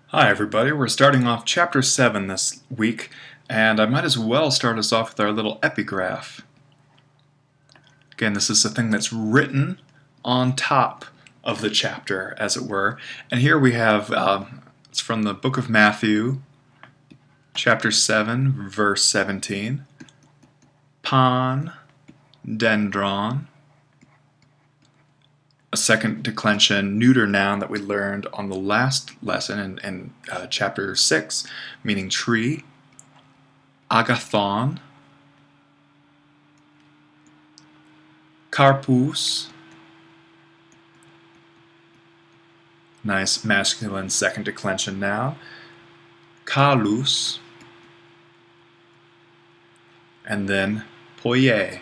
Hi everybody, we're starting off Chapter 7 this week, and I might as well start us off with our little epigraph. Again, this is a thing that's written on top of the chapter, as it were. And here we have, it's from the book of Matthew, Chapter 7, verse 17. Pan, dendron. A second declension neuter noun that we learned on the last lesson in chapter 6, meaning tree. Agathon. Karpus. Nice masculine second declension noun. Kalus. And then poie.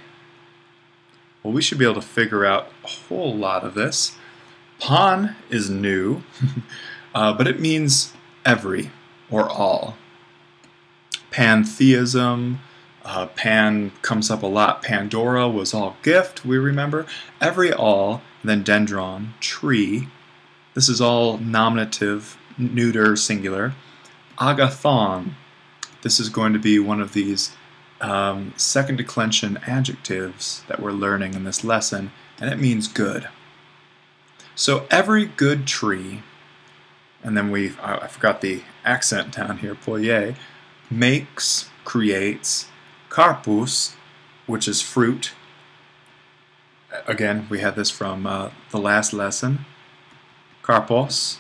Well, we should be able to figure out a whole lot of this. Pan is new, but it means every or all. Pantheism, pan comes up a lot. Pandora was all gift, we remember. Every, all, then dendron, tree. This is all nominative, neuter, singular. Agathon, this is going to be one of these second declension adjectives that we're learning in this lesson, and it means good. So every good tree, and then I forgot the accent down here, poie, makes, creates, karpus, which is fruit. Again, we had this from the last lesson. Karpos,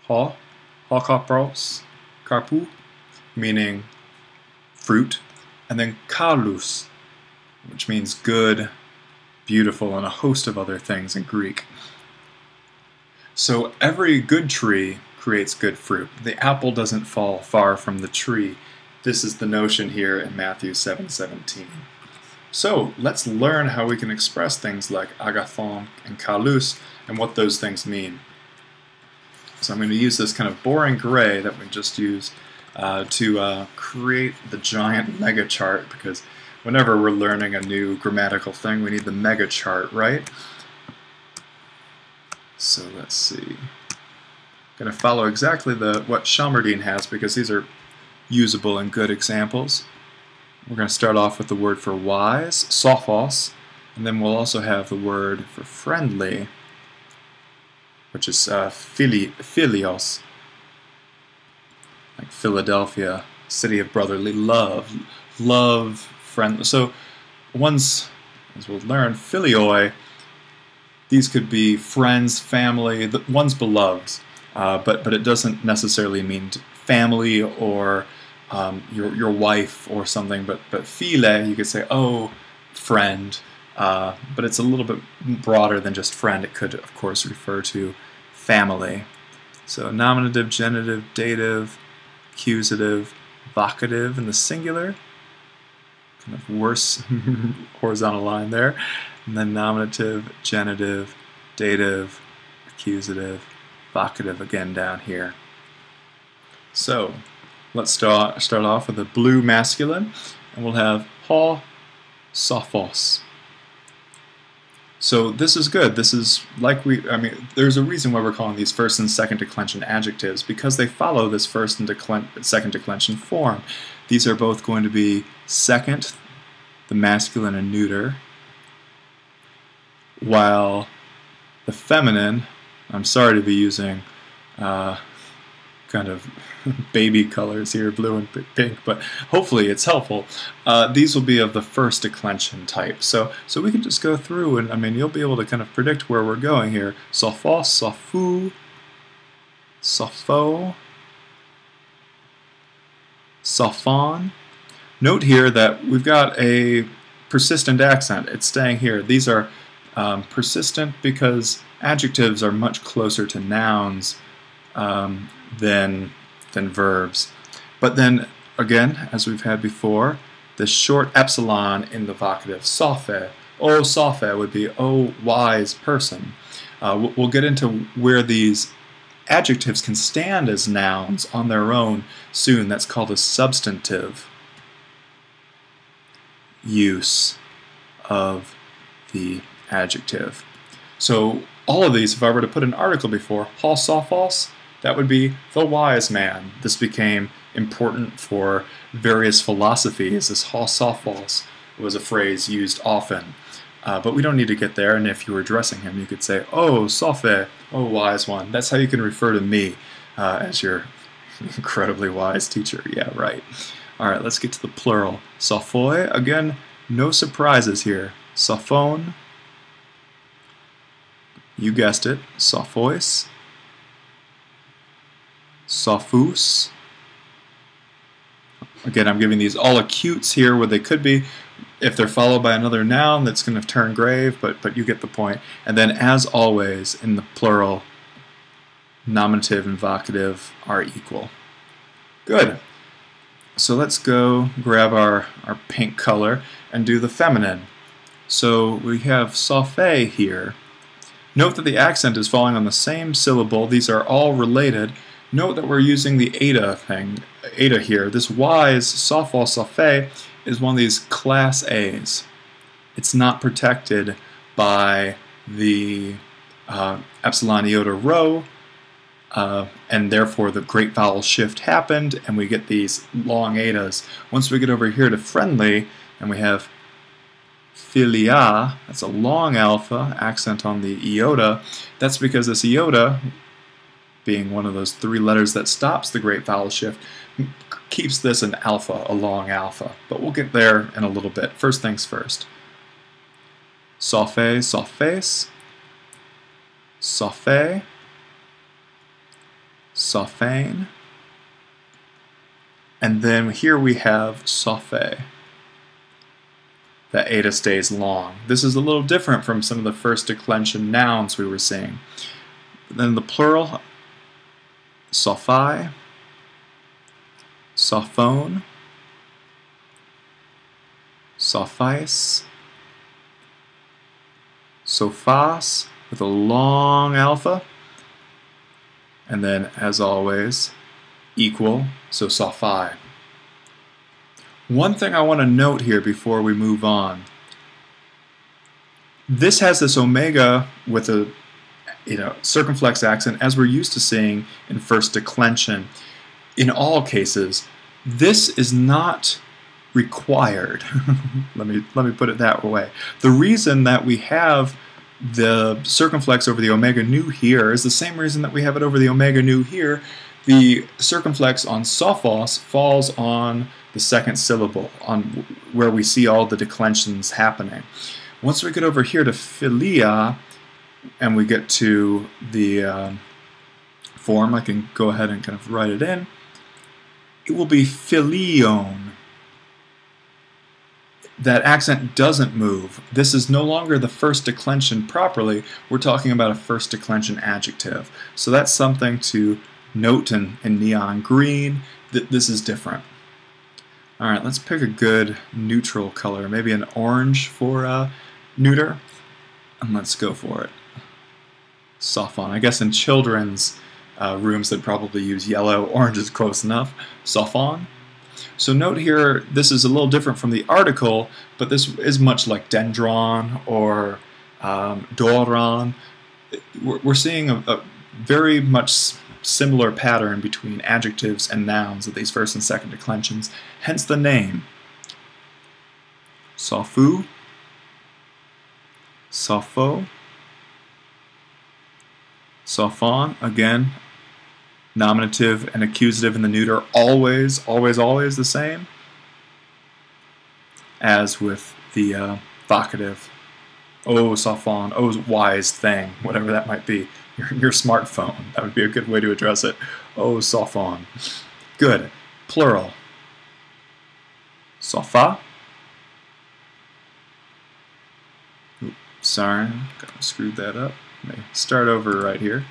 karpos, karpu, meaning fruit, and then kalus, which means good, beautiful, and a host of other things in Greek. So every good tree creates good fruit. The apple doesn't fall far from the tree. This is the notion here in Matthew 7:17. So let's learn how we can express things like agathon and kalus and what those things mean. So I'm going to use this kind of boring gray that we just used to create the giant mega chart, because whenever we're learning a new grammatical thing, we need the mega chart, right? So let's see. I'm going to follow exactly what Shelmerdine has, because these are usable and good examples. We're going to start off with the word for wise, sophos, and then we'll also have the word for friendly, which is philios. Like Philadelphia, city of brotherly love, friend. So one's, as we'll learn, philioi, these could be friends, family, one's beloved, but it doesn't necessarily mean family or your wife or something. But phile, you could say, oh, friend, but it's a little bit broader than just friend. It could, of course, refer to family. So nominative, genitive, dative, accusative, vocative in the singular, kind of worse horizontal line there, and then nominative, genitive, dative, accusative, vocative again down here. So let's start off with a blue masculine, and we'll have ho, sophos. So this is good. This is like there's a reason why we're calling these first and second declension adjectives, because they follow this first and second declension form. These are both going to be second, the masculine and neuter, while the feminine, I'm sorry to be using kind of baby colors here, blue and pink, but hopefully it's helpful. These will be of the first declension type. So we can just go through, and you'll be able to kind of predict where we're going here. Sophos, sophu, sopho, sophon. Note here that we've got a persistent accent. It's staying here. These are persistent because adjectives are much closer to nouns than verbs. But then, again, as we've had before, the short epsilon in the vocative, sophe. O sophe would be, oh, wise person. We'll get into where these adjectives can stand as nouns on their own soon. That's called a substantive use of the adjective. So all of these, if I were to put an article before, ho sophos, That would be the wise man. This became important for various philosophies. This Sophos was a phrase used often. But we don't need to get there, and if you were addressing him, you could say, "Oh, Sophe, oh, wise one." That's how you can refer to me as your incredibly wise teacher. Yeah, right. All right, let's get to the plural. Sophoi, again, no surprises here. Sophone, you guessed it. Sophois, Sophus. Again, I'm giving these all acutes here where they could be if they're followed by another noun that's going to turn grave, but you get the point. And then, as always, in the plural, nominative and vocative are equal. Good. So let's go grab our pink color and do the feminine. So we have Sophe here. Note that the accent is falling on the same syllable. These are all related. Note that we're using the eta thing, eta here. This wise, Sophos, Sophe, is one of these class A's. It's not protected by the epsilon iota rho, and therefore the great vowel shift happened, and we get these long etas. Once we get over here to friendly, and we have philia, that's a long alpha, accent on the iota. That's because this iota, being one of those three letters that stops the great vowel shift, keeps this an alpha, a long alpha. But we'll get there in a little bit. First things first. Sophe, Sophes, Sophe, Sophane, and then here we have Sophe. That eta stays long. This is a little different from some of the first declension nouns we were seeing. Then the plural, Sophi, Sophone, Sophice, Sophos with a long alpha, and then, as always, equal, so Sophi. One thing I want to note here before we move on. This has this omega with a circumflex accent, as we're used to seeing in first declension. In all cases, this is not required. let me put it that way. The reason that we have the circumflex over the omega nu here is the same reason that we have it over the omega nu here. The circumflex on sophos falls on the second syllable, on where we see all the declensions happening. Once we get over here to philia, and we get to the form, I can go ahead and kind of write it in. It will be philion. That accent doesn't move. This is no longer the first declension properly. We're talking about a first declension adjective. So that's something to note in neon green. This is different. All right, let's pick a good neutral color, maybe an orange for neuter, and let's go for it. Sophon. I guess in children's rooms they'd probably use yellow. Orange is close enough. Sophon. So note here, this is a little different from the article, but this is much like dendron or doron. We're seeing a very much similar pattern between adjectives and nouns of these first and second declensions, hence the name. Sophu, Sopho, Sophon, again, nominative and accusative in the neuter, always, always, always the same as with the vocative. Oh, Sophon, oh, wise thing, whatever that might be. Your smartphone, that would be a good way to address it. Oh, Sophon. Good. Plural. Sopha. Oops, sorry, screwed that up. Let me start over right here.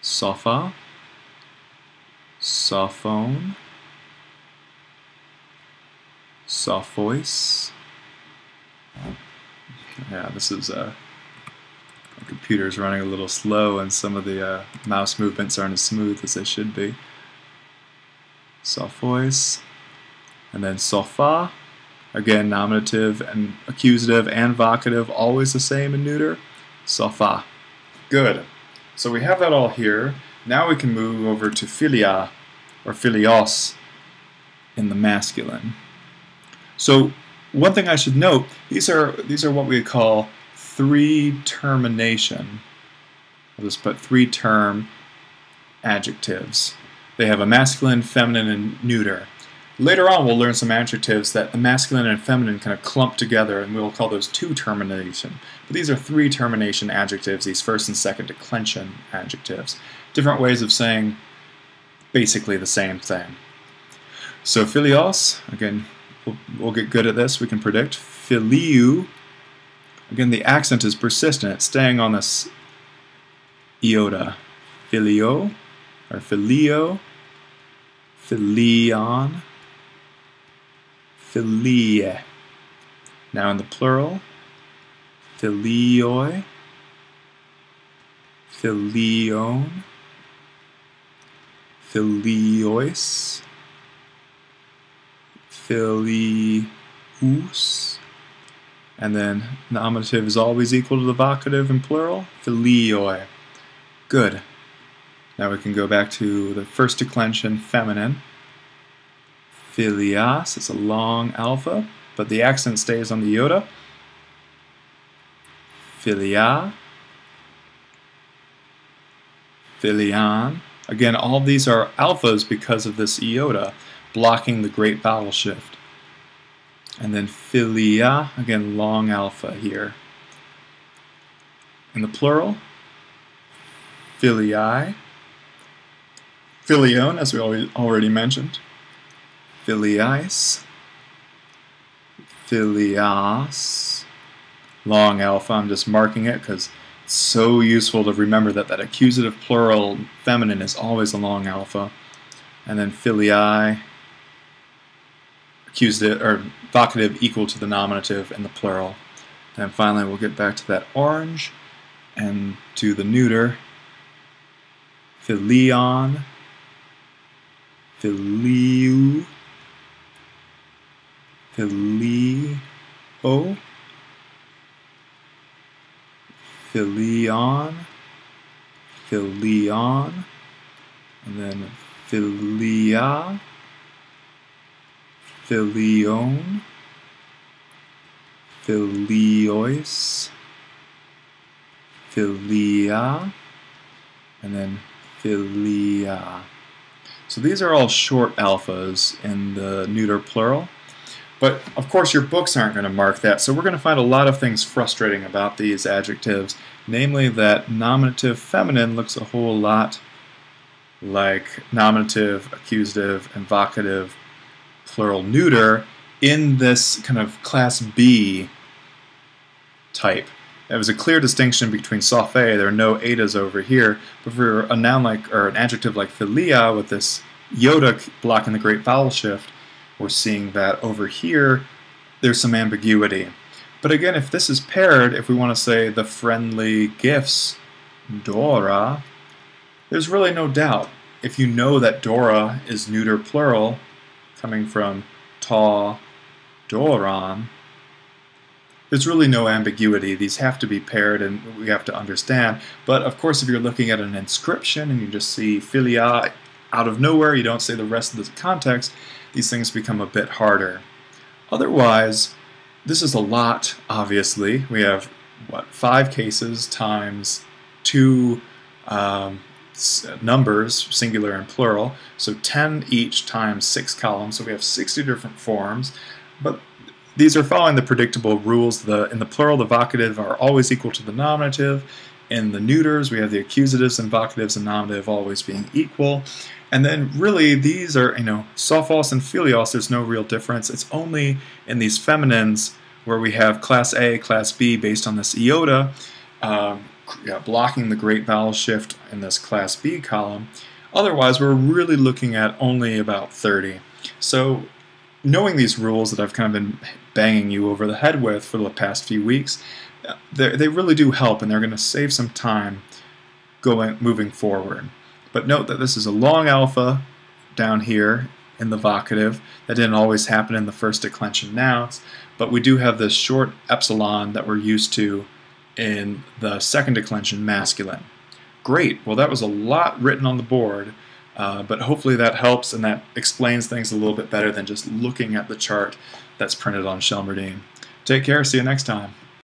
Sopha, Sophone, Sophois. Yeah, this is the computer's running a little slow, and some of the mouse movements aren't as smooth as they should be. Sophois, and then Sopha. Again, nominative and accusative and vocative, always the same in neuter. Sopha. Good. So we have that all here. Now we can move over to philia or philios in the masculine. So one thing I should note, these are what we call three-termination. I'll just put three-term adjectives. They have a masculine, feminine, and neuter. Later on we'll learn some adjectives that the masculine and feminine kind of clump together, and we'll call those two-termination. But these are three-termination adjectives, these first and second declension adjectives. Different ways of saying basically the same thing. So philios, again, we'll get good at this, we can predict. Philiou, again the accent is persistent, it's staying on this iota. Filio, or filio, filion, filie. Now in the plural, filioi, filion, filiois, filius, and then nominative is always equal to the vocative in plural, filioi. Good. Now we can go back to the first declension, feminine. Philias, it's a long alpha, but the accent stays on the iota. Philia, philion. Again, all of these are alphas because of this iota, blocking the great vowel shift. And then philia, again, long alpha here. In the plural, filii, filion, as we already mentioned, filiais, filias, long alpha. I'm just marking it because it's so useful to remember that that accusative plural feminine is always a long alpha. And then filii, accusative or vocative equal to the nominative in the plural. And finally we'll get back to that orange and to the neuter. Philion, philiu, philio, philion, philion, and then philia, philion, philiois, philia, and then philia. So these are all short alphas in the neuter plural. But of course your books aren't going to mark that, so we're going to find a lot of things frustrating about these adjectives, namely that nominative feminine looks a whole lot like nominative, accusative, and vocative plural neuter in this kind of class B type. There was a clear distinction between sophe, there are no etas over here, but for a noun like, or an adjective like philia with this iota blocking the great vowel shift, we're seeing that over here there's some ambiguity. But again, if this is paired, if we want to say the friendly gifts, Dora, there's really no doubt. If you know that Dora is neuter plural, coming from ta, Doron, there's really no ambiguity. These have to be paired and we have to understand. But of course, if you're looking at an inscription and you just see philia out of nowhere, you don't say the rest of the context, these things become a bit harder. Otherwise, this is a lot, obviously. We have, what, 5 cases times 2 numbers, singular and plural, so 10 each times 6 columns, so we have 60 different forms. But these are following the predictable rules. In the plural, the vocative are always equal to the nominative. In the neuters, we have the accusatives and vocatives and nominative always being equal. And then really these are, sophos and philios, there's no real difference. It's only in these feminines where we have class A, class B based on this iota, blocking the great vowel shift in this class B column. Otherwise, we're really looking at only about 30. So knowing these rules that I've kind of been banging you over the head with for the past few weeks, they really do help, and they're going to save some time moving forward. But note that this is a long alpha down here in the vocative. That didn't always happen in the first declension nouns, but we do have this short epsilon that we're used to in the second declension masculine. Great. Well, that was a lot written on the board, but hopefully that helps and that explains things a little bit better than just looking at the chart that's printed on Shelmerdine. Take care. See you next time.